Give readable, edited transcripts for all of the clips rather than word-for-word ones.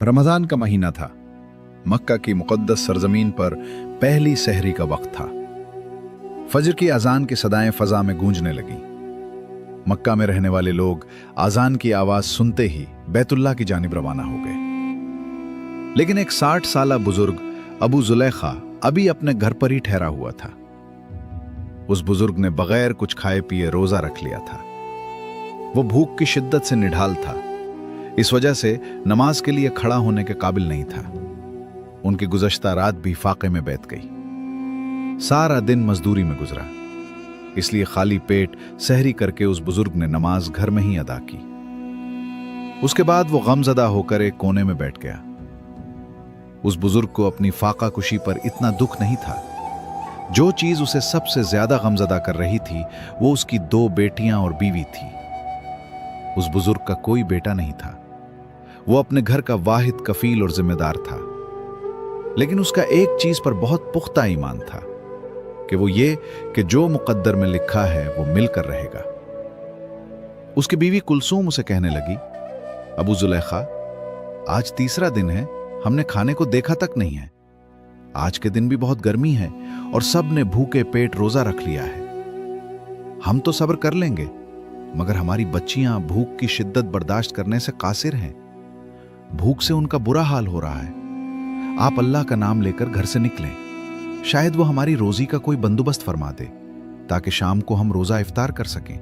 रमजान का महीना था। मक्का की मुक़द्दस सरजमीन पर पहली सहरी का वक्त था। फजर की अजान की सदाएं फजा में गूंजने लगी। मक्का में रहने वाले लोग अजान की आवाज सुनते ही बैतुल्लाह की जानिब रवाना हो गए। लेकिन एक 60 साला बुजुर्ग अबू जुलैखा अभी अपने घर पर ही ठहरा हुआ था। उस बुजुर्ग ने बगैर कुछ खाए पिए रोजा रख लिया था। वो भूख की शिद्दत से निढाल था, इस वजह से नमाज के लिए खड़ा होने के काबिल नहीं था। उनकी गुज़श्ता रात भी फाके में बैठ गई। सारा दिन मजदूरी में गुजरा, इसलिए खाली पेट सहरी करके उस बुजुर्ग ने नमाज घर में ही अदा की। उसके बाद वो गमज़दा होकर एक कोने में बैठ गया। उस बुजुर्ग को अपनी फाका कुशी पर इतना दुख नहीं था। जो चीज उसे सबसे ज्यादा गमज़दा कर रही थी वो उसकी 2 बेटियां और बीवी थी। उस बुजुर्ग का कोई बेटा नहीं था। वो अपने घर का वाहिद कफील और जिम्मेदार था। लेकिन उसका एक चीज पर बहुत पुख्ता ईमान था कि वो ये कि जो मुकद्दर में लिखा है वो मिलकर रहेगा। उसकी बीवी कुलसूम उसे कहने लगी, अबू जुलैखा, आज तीसरा दिन है, हमने खाने को देखा तक नहीं है। आज के दिन भी बहुत गर्मी है और सब ने भूखे पेट रोजा रख लिया है। हम तो सब्र कर लेंगे, मगर हमारी बच्चियां भूख की शिद्दत बर्दाश्त करने से कासिर हैं। भूख से उनका बुरा हाल हो रहा है। आप अल्लाह का नाम लेकर घर से निकलें, शायद वो हमारी रोजी का कोई बंदोबस्त फरमा दे ताकि शाम को हम रोजा इफ्तार कर सकें।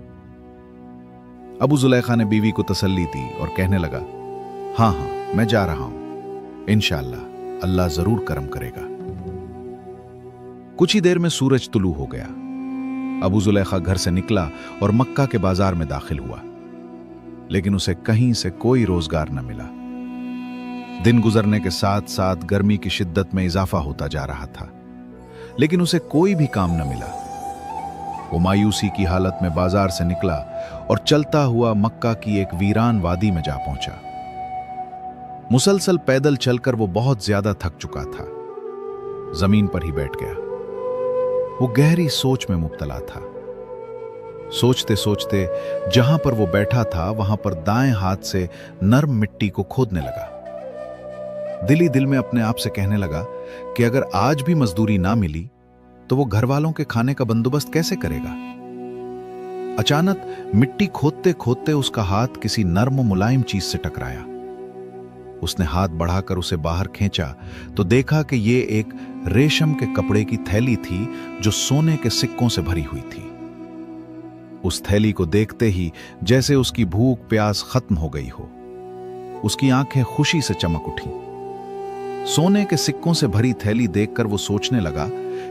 अबू जुलैखा ने बीवी को तसल्ली दी और कहने लगा, हाँ हाँ, मैं जा रहा हूं, इंशाअल्लाह अल्लाह जरूर करम करेगा। कुछ ही देर में सूरज तुलू हो गया। अबू जुलैखा घर से निकला और मक्का के बाजार में दाखिल हुआ, लेकिन उसे कहीं से कोई रोजगार न मिला। दिन गुजरने के साथ साथ गर्मी की शिद्दत में इजाफा होता जा रहा था, लेकिन उसे कोई भी काम न मिला। वो मायूसी की हालत में बाजार से निकला और चलता हुआ मक्का की एक वीरान वादी में जा पहुंचा। मुसलसल पैदल चलकर वो बहुत ज्यादा थक चुका था। जमीन पर ही बैठ गया। वो गहरी सोच में मुब्तला था। सोचते सोचते जहां पर वो बैठा था वहां पर दाएं हाथ से नर्म मिट्टी को खोदने लगा। दिल ही दिल में अपने आप से कहने लगा कि अगर आज भी मजदूरी ना मिली तो वो घर वालों के खाने का बंदोबस्त कैसे करेगा। अचानक मिट्टी खोदते खोदते उसका हाथ किसी नर्म मुलायम चीज से टकराया। उसने हाथ बढ़ाकर उसे बाहर खींचा तो देखा कि ये एक रेशम के कपड़े की थैली थी जो सोने के सिक्कों से भरी हुई थी। उस थैली को देखते ही जैसे उसकी भूख प्यास खत्म हो गई हो। उसकी आंखें खुशी से चमक उठी। सोने के सिक्कों से भरी थैली देखकर वो सोचने लगा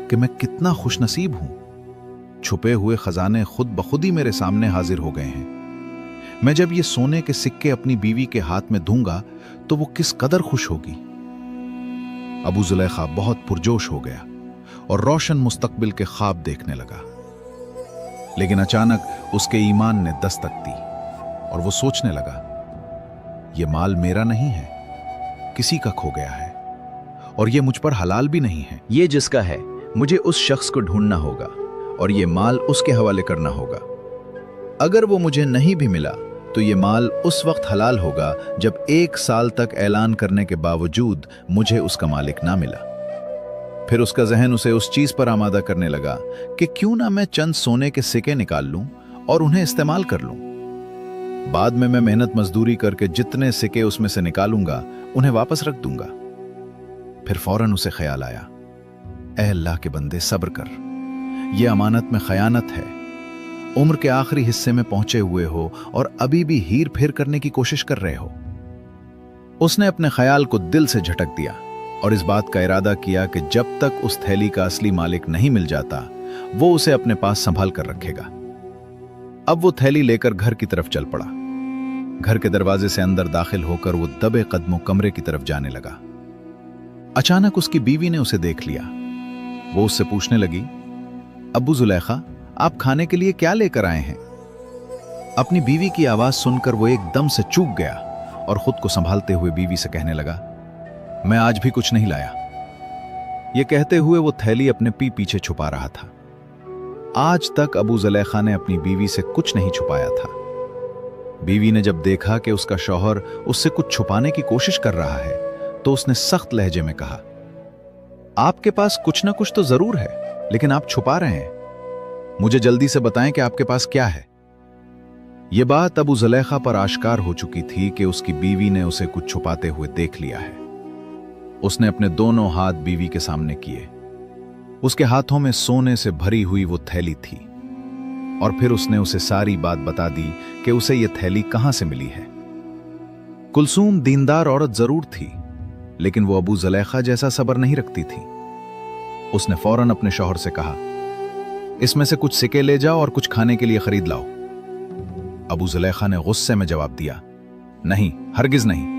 कि मैं कितना खुशनसीब हूं। छुपे हुए खजाने खुद ब खुद ही मेरे सामने हाजिर हो गए हैं। मैं जब ये सोने के सिक्के अपनी बीवी के हाथ में दूंगा तो वो किस कदर खुश होगी। अबू जुलैखा बहुत पुरजोश हो गया और रोशन मुस्तकबिल के ख्वाब देखने लगा। लेकिन अचानक उसके ईमान ने दस्तक दी और वो सोचने लगा, ये माल मेरा नहीं है, किसी का खो गया है और ये मुझ पर हलाल भी नहीं है। ये जिसका है, मुझे उस शख्स को ढूंढना होगा और ये माल उसके हवाले करना होगा। अगर वो मुझे नहीं भी मिला तो ये माल उस वक्त हलाल होगा जब 1 साल तक ऐलान करने के बावजूद मुझे उसका मालिक ना मिला। फिर उसका जहन उसे उस चीज पर आमादा करने लगा कि क्यों ना मैं चंद सोने के सिक्के निकाल लूं और उन्हें इस्तेमाल कर लूं। बाद में मैं मेहनत मजदूरी करके जितने सिक्के उसमें से निकालूंगा उन्हें वापस रख दूंगा। फिर फौरन उसे ख्याल आया, ऐ अल्लाह के बंदे, सब्र कर, यह अमानत में खयानत है। उम्र के आखिरी हिस्से में पहुंचे हुए हो और अभी भी हीर फेर करने की कोशिश कर रहे हो। उसने अपने ख्याल को दिल से झटक दिया और इस बात का इरादा किया कि जब तक उस थैली का असली मालिक नहीं मिल जाता वो उसे अपने पास संभाल कर रखेगा। अब वो थैली लेकर घर की तरफ चल पड़ा। घर के दरवाजे से अंदर दाखिल होकर वो दबे कदमों कमरे की तरफ जाने लगा। अचानक उसकी बीवी ने उसे देख लिया। वो उससे पूछने लगी, अबू जुलैखा, आप खाने के लिए क्या लेकर आए हैं? अपनी बीवी की आवाज सुनकर वो एकदम से चूक गया और खुद को संभालते हुए बीवी से कहने लगा, मैं आज भी कुछ नहीं लाया। ये कहते हुए वो थैली अपने पीछे छुपा रहा था। आज तक अबू जुलैखा ने अपनी बीवी से कुछ नहीं छुपाया था। बीवी ने जब देखा कि उसका शौहर उससे कुछ छुपाने की कोशिश कर रहा है तो उसने सख्त लहजे में कहा, आपके पास कुछ ना कुछ तो जरूर है, लेकिन आप छुपा रहे हैं। मुझे जल्दी से बताएं कि आपके पास क्या है। यह बात अबू जुलेखा पर आश्कार हो चुकी थी कि उसकी बीवी ने उसे कुछ छुपाते हुए देख लिया है। उसने अपने दोनों हाथ बीवी के सामने किए। उसके हाथों में सोने से भरी हुई वो थैली थी और फिर उसने उसे सारी बात बता दी कि उसे यह थैली कहां से मिली है। कुलसूम दीनदार औरत जरूर थी, लेकिन वो अबू जुलेखा जैसा सब्र नहीं रखती थी। उसने फौरन अपने शौहर से कहा, इसमें से कुछ सिक्के ले जाओ और कुछ खाने के लिए खरीद लाओ। अबू जुलेखा ने गुस्से में जवाब दिया, नहीं, हरगिज नहीं।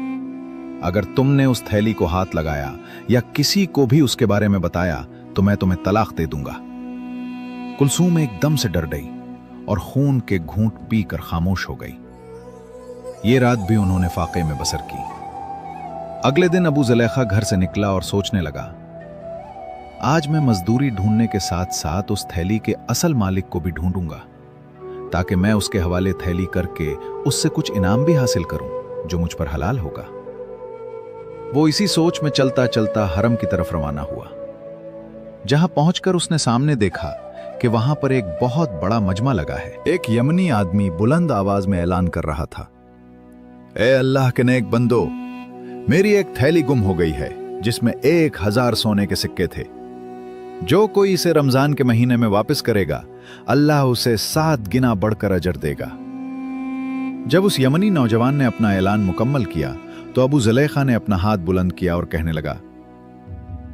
अगर तुमने उस थैली को हाथ लगाया या किसी को भी उसके बारे में बताया तो मैं तुम्हें तलाक दे दूंगा। कुलसूम एकदम से डर गई और खून के घूंट पीकर खामोश हो गई। ये रात भी उन्होंने फाके में बसर की। अगले दिन अबू जुलेखा घर से निकला और सोचने लगा, आज मैं मजदूरी ढूंढने के साथ साथ उस थैली के असल मालिक को भी ढूंढूंगा, ताकि मैं उसके हवाले थैली करके उससे कुछ इनाम भी हासिल करूं जो मुझ पर हलाल होगा। वो इसी सोच में चलता चलता हरम की तरफ रवाना हुआ। जहां पहुंचकर उसने सामने देखा कि वहां पर एक बहुत बड़ा मजमा लगा है। एक यमनी आदमी बुलंद आवाज में ऐलान कर रहा था, ए अल्लाह के नेक बंदो, मेरी एक थैली गुम हो गई है जिसमें 1000 सोने के सिक्के थे। जो कोई इसे रमजान के महीने में वापस करेगा, अल्लाह उसे 7 गुना बढ़कर अजर देगा। जब उस यमनी नौजवान ने अपना ऐलान मुकम्मल किया तो अबू जुलेखा ने अपना हाथ बुलंद किया और कहने लगा,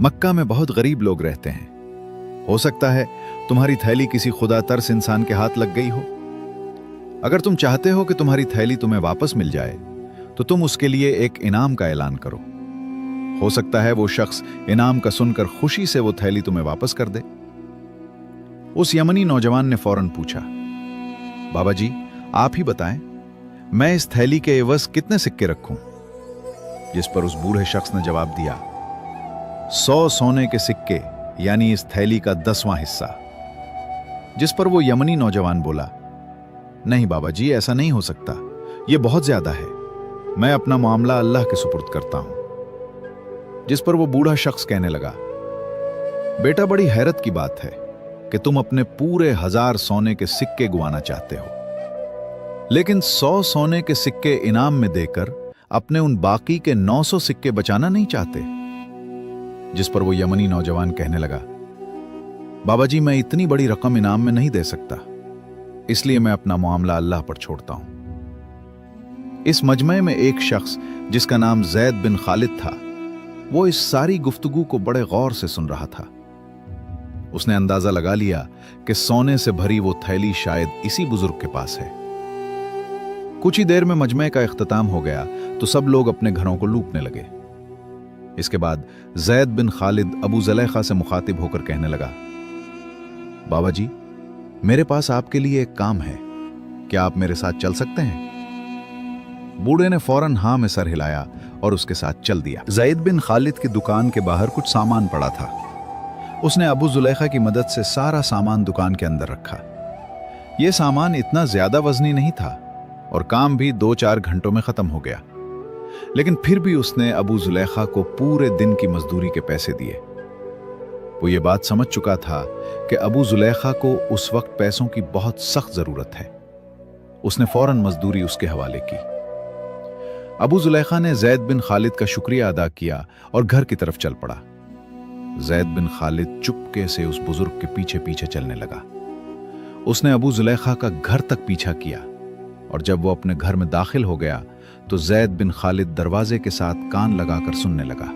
मक्का में बहुत गरीब लोग रहते हैं, हो सकता है तुम्हारी थैली किसी खुदा तरस इंसान के हाथ लग गई हो। अगर तुम चाहते हो कि तुम्हारी थैली तुम्हें वापस मिल जाए तो तुम उसके लिए एक इनाम का ऐलान करो। हो सकता है वो शख्स इनाम का सुनकर खुशी से वो थैली तुम्हें वापस कर दे। उस यमनी नौजवान ने फौरन पूछा, बाबा जी आप ही बताएं, मैं इस थैली के एवज कितने सिक्के रखूं? जिस पर उस बूढ़े शख्स ने जवाब दिया, 100 सोने के सिक्के, यानी इस थैली का 10वां हिस्सा। जिस पर वो यमनी नौजवान बोला, नहीं बाबा जी, ऐसा नहीं हो सकता, यह बहुत ज्यादा है, मैं अपना मामला अल्लाह के सुपुर्द करता हूं। जिस पर वो बूढ़ा शख्स कहने लगा, बेटा बड़ी हैरत की बात है कि तुम अपने पूरे 1000 सोने के सिक्के गुवाना चाहते हो, लेकिन 100 सोने के सिक्के इनाम में देकर अपने उन बाकी के 900 सिक्के बचाना नहीं चाहते। जिस पर वो यमनी नौजवान कहने लगा, बाबा जी मैं इतनी बड़ी रकम इनाम में नहीं दे सकता, इसलिए मैं अपना मामला अल्लाह पर छोड़ता हूं। इस मजमे में एक शख्स जिसका नाम जैद बिन खालिद था, वो इस सारी गुफ्तगू को बड़े गौर से सुन रहा था। उसने अंदाजा लगा लिया कि सोने से भरी वो थैली शायद इसी बुजुर्ग के पास है। कुछ ही देर में मजमे का इख्तिताम हो गया तो सब लोग अपने घरों को लूटने लगे। इसके बाद जैद बिन खालिद अबू जुलेखा से मुखातिब होकर कहने लगा, बाबा जी मेरे पास आपके लिए एक काम है, क्या आप मेरे साथ चल सकते हैं? बूढ़े ने फौरन हां में सर हिलाया और उसके साथ चल दिया। जैद बिन खालिद की दुकान के बाहर कुछ सामान पड़ा था। उसने अबू जुलेखा की मदद से सारा सामान दुकान के अंदर रखा। यह सामान इतना ज्यादा वजनी नहीं था और काम भी 2-4 घंटों में खत्म हो गया, लेकिन फिर भी उसने अबू जुलेखा को पूरे दिन की मजदूरी के पैसे दिए। वो ये बात समझ चुका था कि अबू जुलेखा को उस वक्त पैसों की बहुत सख्त जरूरत है। उसने फौरन मजदूरी उसके हवाले की। अबू जुलेखा ने जैद बिन खालिद का शुक्रिया अदा किया और घर की तरफ चल पड़ा। जैद बिन खालिद चुपके से उस बुजुर्ग के पीछे पीछे चलने लगा। उसने अबू जुलेखा का घर तक पीछा किया और जब वो अपने घर में दाखिल हो गया तो जैद बिन खालिद दरवाजे के साथ कान लगाकर सुनने लगा।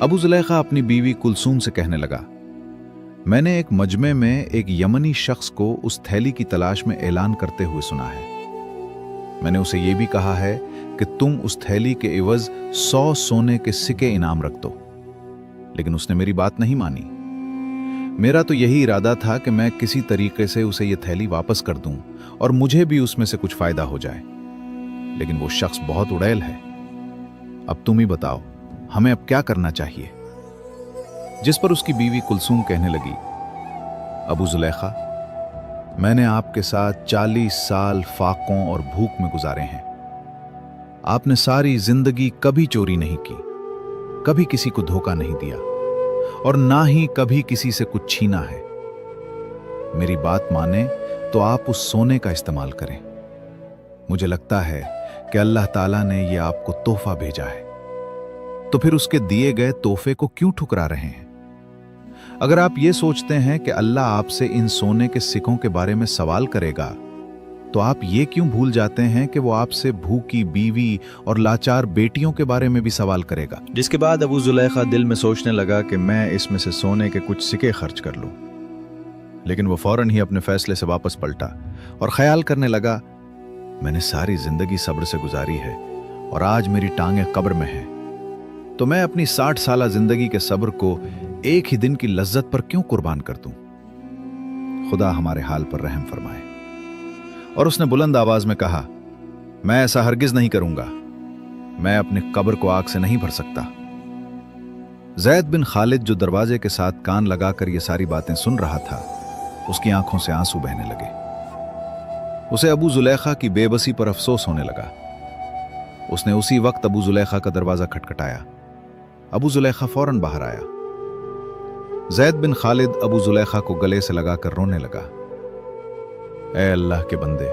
अबू जुलेखा अपनी बीवी कुलसूम से कहने लगा, मैंने एक मजमे में एक यमनी शख्स को उस थैली की तलाश में ऐलान करते हुए सुना है। मैंने उसे यह भी कहा है कि तुम उस थैली के एवज 100 सोने के सिक्के इनाम रख दो, लेकिन उसने मेरी बात नहीं मानी। मेरा तो यही इरादा था कि मैं किसी तरीके से उसे यह थैली वापस कर दूं और मुझे भी उसमें से कुछ फायदा हो जाए, लेकिन वो शख्स बहुत उड़ैल है। अब तुम ही बताओ, हमें अब क्या करना चाहिए? जिस पर उसकी बीवी कुलसूम कहने लगी, अबू जुलेखा मैंने आपके साथ 40 साल फाकों और भूख में गुजारे हैं। आपने सारी जिंदगी कभी चोरी नहीं की, कभी किसी को धोखा नहीं दिया और ना ही कभी किसी से कुछ छीना है। मेरी बात माने तो आप उस सोने का इस्तेमाल करें। मुझे लगता है कि अल्लाह ताला ने यह आपको तोहफा भेजा है, तो फिर उसके दिए गए तोहफे को क्यों ठुकरा रहे हैं? अगर आप ये सोचते हैं कि अल्लाह आपसे इन सोने के सिक्कों के बारे में सवाल करेगा, तो आप ये क्यों भूल जाते हैं कि वो आपसे भूखी बीवी और लाचार बेटियों के बारे में भी सवाल करेगा? जिसके बाद अबू जुलैखा दिल में सोचने लगा कि मैं इसमें से सोने के कुछ सिक्के खर्च कर लूं। लेकिन वो फौरन ही अपने फैसले से वापस पलटा और ख्याल करने लगा, मैंने सारी जिंदगी सब्र से गुजारी है और आज मेरी टांगें कब्र में हैं, तो मैं अपनी 60 साला जिंदगी के सब्र को एक ही दिन की लज्जत पर क्यों कुर्बान कर दूं? खुदा हमारे हाल पर रहम फरमाए। और उसने बुलंद आवाज में कहा, मैं ऐसा हरगिज नहीं करूंगा, मैं अपनी कब्र को आग से नहीं भर सकता। जैद बिन खालिद, जो दरवाजे के साथ कान लगाकर ये सारी बातें सुन रहा था, उसकी आंखों से आंसू बहने लगे। उसे अबू जुलैखा की बेबसी पर अफसोस होने लगा। उसने उसी वक्त अबू जुलैखा का दरवाजा खटखटाया। अबू जुलैखा फौरन बाहर आया। जैद बिन खालिद अबू जुलैखा को गले से लगाकर रोने लगा। ऐ अल्लाह के बंदे,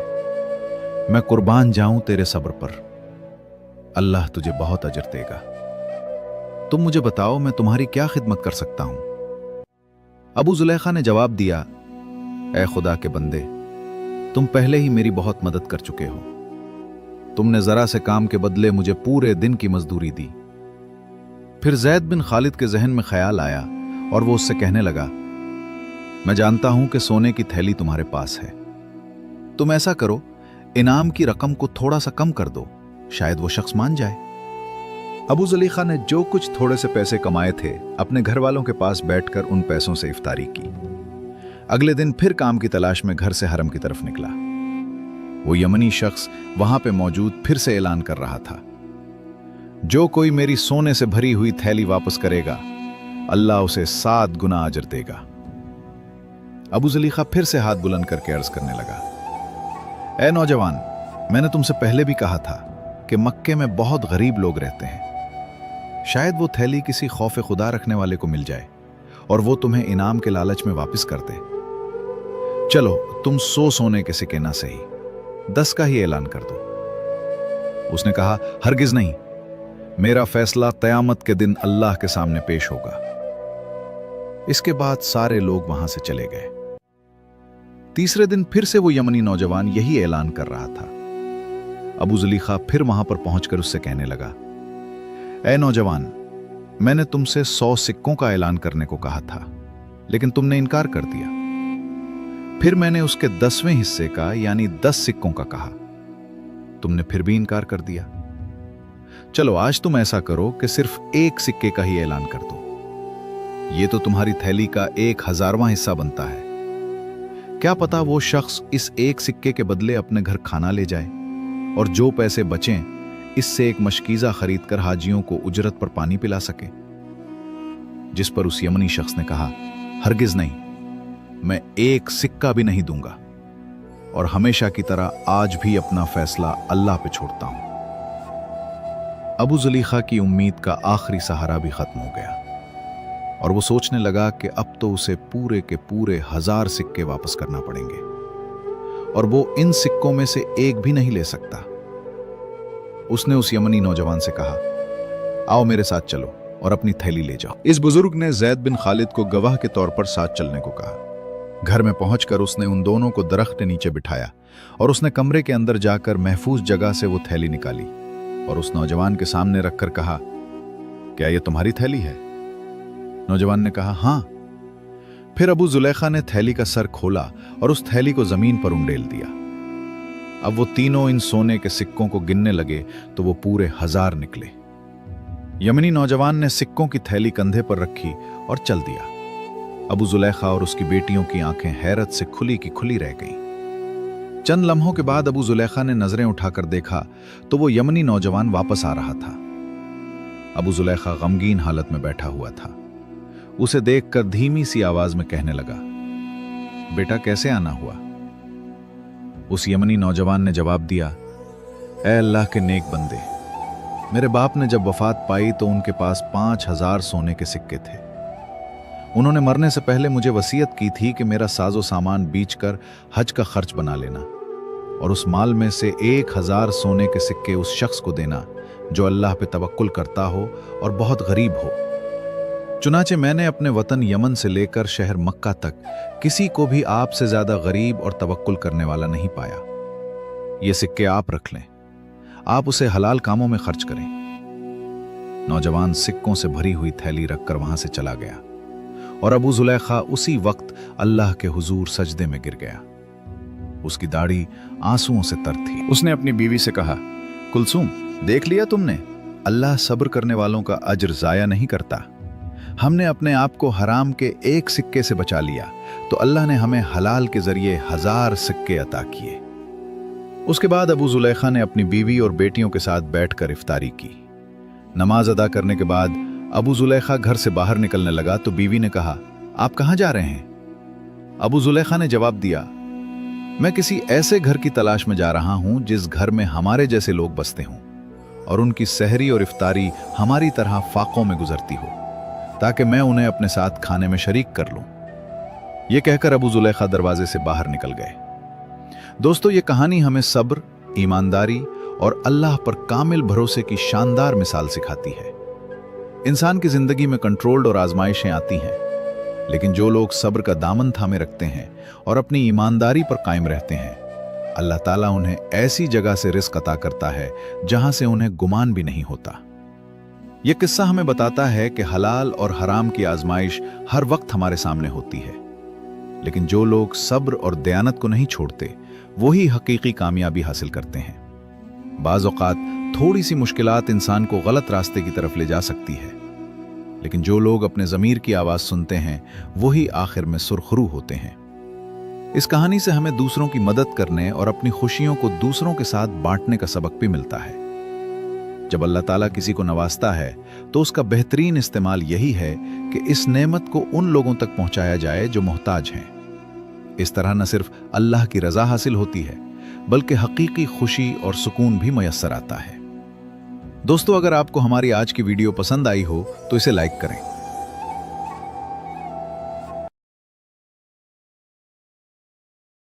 मैं कुर्बान जाऊं तेरे सब्र पर, अल्लाह तुझे बहुत अजर देगा। तुम मुझे बताओ, मैं तुम्हारी क्या खिदमत कर सकता हूं? अबू जुलैखा ने जवाब दिया, ऐ खुदा के बंदे, तुम पहले ही मेरी बहुत मदद कर चुके हो। तुमने जरा से काम के बदले मुझे पूरे दिन की मजदूरी दी। फिर जैद बिन खालिद के जहन में ख्याल आया और वो उससे कहने लगा, मैं जानता हूं कि सोने की थैली तुम्हारे पास है। तुम ऐसा करो, इनाम की रकम को थोड़ा सा कम कर दो, शायद वो शख्स मान जाए। अबू जुलैखा ने जो कुछ थोड़े से पैसे कमाए थे, अपने घर वालों के पास बैठकर उन पैसों से इफ्तारी की। अगले दिन फिर काम की तलाश में घर से हरम की तरफ निकला। वो यमनी शख्स वहां पे मौजूद फिर से ऐलान कर रहा था, जो कोई मेरी सोने से भरी हुई थैली वापस करेगा, अल्लाह उसे 7 गुना अजर देगा। अबू जुलैखा फिर से हाथ बुलंद करके अर्ज करने लगा, ऐ नौजवान, मैंने तुमसे पहले भी कहा था कि मक्के में बहुत गरीब लोग रहते हैं। शायद वो थैली किसी खौफ खुदा रखने वाले को मिल जाए और वो तुम्हें इनाम के लालच में वापस कर दे। चलो, तुम 100 सोने के सिक्के ना सही, 10 का ही ऐलान कर दो। उसने कहा, हरगिज नहीं, मेरा फैसला क़यामत के दिन अल्लाह के सामने पेश होगा। इसके बाद सारे लोग वहां से चले गए। तीसरे दिन फिर से वो यमनी नौजवान यही ऐलान कर रहा था। अबू जुलैखा फिर वहां पर पहुंचकर उससे कहने लगा, ऐ नौजवान, मैंने तुमसे 100 सिक्कों का ऐलान करने को कहा था, लेकिन तुमने इनकार कर दिया। फिर मैंने उसके 10वें हिस्से का यानी 10 सिक्कों का कहा, तुमने फिर भी इनकार कर दिया। चलो, आज तुम ऐसा करो कि सिर्फ 1 सिक्के का ही ऐलान कर दो। ये तो तुम्हारी थैली का 1000वां हिस्सा बनता है। क्या पता वो शख्स इस 1 सिक्के के बदले अपने घर खाना ले जाए और जो पैसे बचें इससे एक मशकीज़ा खरीद कर हाजियों को उजरत पर पानी पिला सके। जिस पर उस यमनी शख्स ने कहा, हरगिज नहीं, मैं 1 सिक्का भी नहीं दूंगा और हमेशा की तरह आज भी अपना फैसला अल्लाह पे छोड़ता हूं। अबू जुलैखा की उम्मीद का आखिरी सहारा भी खत्म हो गया और वो सोचने लगा कि अब तो उसे पूरे के पूरे 1000 सिक्के वापस करना पड़ेंगे और वो इन सिक्कों में से एक भी नहीं ले सकता। उसने उस यमनी नौजवान से कहा, आओ मेरे साथ चलो और अपनी थैली ले जाओ। इस बुजुर्ग ने जैद बिन खालिद को गवाह के तौर पर साथ चलने को कहा। घर में पहुंचकर उसने उन दोनों को दरख्त के नीचे बिठाया और उसने कमरे के अंदर जाकर महफूज जगह से वो थैली निकाली और उस नौजवान के सामने रखकर कहा, क्या ये तुम्हारी थैली है? नौजवान ने कहा, हाँ। फिर अबू जुलैखा ने थैली का सर खोला और उस थैली को जमीन पर उंडेल दिया। अब वो तीनों इन सोने के सिक्कों को गिनने लगे तो वो पूरे 1000 निकले। यमनी नौजवान ने सिक्कों की थैली कंधे पर रखी और चल दिया। अबू जुलैखा और उसकी बेटियों की आंखें हैरत से खुली की खुली रह गईं। चंद लम्हों के बाद अबू जुलैखा ने नजरें उठाकर देखा तो वो यमनी नौजवान वापस आ रहा था। अबू जुलैखा गमगीन हालत में बैठा हुआ था। उसे देखकर धीमी सी आवाज में कहने लगा, बेटा कैसे आना हुआ? उस यमनी नौजवान ने जवाब दिया, ऐ अल्लाह के नेक बंदे, मेरे बाप ने जब वफात पाई तो उनके पास 5,000 सोने के सिक्के थे। उन्होंने मरने से पहले मुझे वसीयत की थी कि मेरा साजो सामान बेचकर हज का खर्च बना लेना और उस माल में से 1,000 सोने के सिक्के उस शख्स को देना जो अल्लाह पे तवक्कुल करता हो और बहुत गरीब हो। चुनाचे मैंने अपने वतन यमन से लेकर शहर मक्का तक किसी को भी आपसे ज्यादा गरीब और तवक्कुल करने वाला नहीं पाया। ये सिक्के आप रख लें, आप उसे हलाल कामों में खर्च करें। नौजवान सिक्कों से भरी हुई थैली रखकर वहां से चला गया और अबू जुलैखा उसी वक्त अल्लाह के हुजूर सजदे में गिर गया। उसकी दाढ़ी आंसुओं से तर थी। उसने अपनी बीवी से कहा, कुलसूम, देख लिया तुमने, अल्लाह सब्र करने वालों का अज्र जाया नहीं करता। हमने अपने आप को हराम के एक सिक्के से बचा लिया तो अल्लाह ने हमें हलाल के जरिए 1000 सिक्के अता किए। उसके बाद अबू जुलैखा ने अपनी बीवी और बेटियों के साथ बैठकर इफ्तारी की। नमाज अदा करने के बाद अबू जुलैखा घर से बाहर निकलने लगा तो बीवी ने कहा, आप कहां जा रहे हैं? अबू जुलैखा ने जवाब दिया, मैं किसी ऐसे घर की तलाश में जा रहा हूं जिस घर में हमारे जैसे लोग बसते हों और उनकी सहरी और इफ्तारी हमारी तरह फाकों में गुजरती हो, ताकि मैं उन्हें अपने साथ खाने में शरीक कर लूं। यह कहकर अबू जुलैखा दरवाजे से बाहर निकल गए। दोस्तों, ये कहानी हमें सब्र, ईमानदारी और अल्लाह पर कामिल भरोसे की शानदार मिसाल सिखाती है। इंसान की जिंदगी में कंट्रोल्ड और आजमाइशें आती हैं, लेकिन जो लोग सब्र का दामन थामे रखते हैं और अपनी ईमानदारी पर कायम रहते हैं, अल्लाह ताला उन्हें ऐसी जगह से रिस्क अता करता है जहां से उन्हें गुमान भी नहीं होता। यह किस्सा हमें बताता है कि हलाल और हराम की आजमाइश हर वक्त हमारे सामने होती है, लेकिन जो लोग सब्र और दयानत को नहीं छोड़ते वही हकीकी कामयाबी हासिल करते हैं। बाज़ औक़ात थोड़ी सी मुश्किलात इंसान को गलत रास्ते की तरफ ले जा सकती है, लेकिन जो लोग अपने ज़मीर की आवाज़ सुनते हैं वही आखिर में सुरखरू होते हैं। इस कहानी से हमें दूसरों की मदद करने और अपनी खुशियों को दूसरों के साथ बांटने का सबक भी मिलता है। जब अल्लाह ताला किसी को नवाजता है तो उसका बेहतरीन इस्तेमाल यही है कि इस नेमत को उन लोगों तक पहुंचाया जाए जो मोहताज हैं। इस तरह न सिर्फ अल्लाह की रजा हासिल होती है, बल्कि हकीकी खुशी और सुकून भी मयस्सर आता है। दोस्तों, अगर आपको हमारी आज की वीडियो पसंद आई हो तो इसे लाइक करें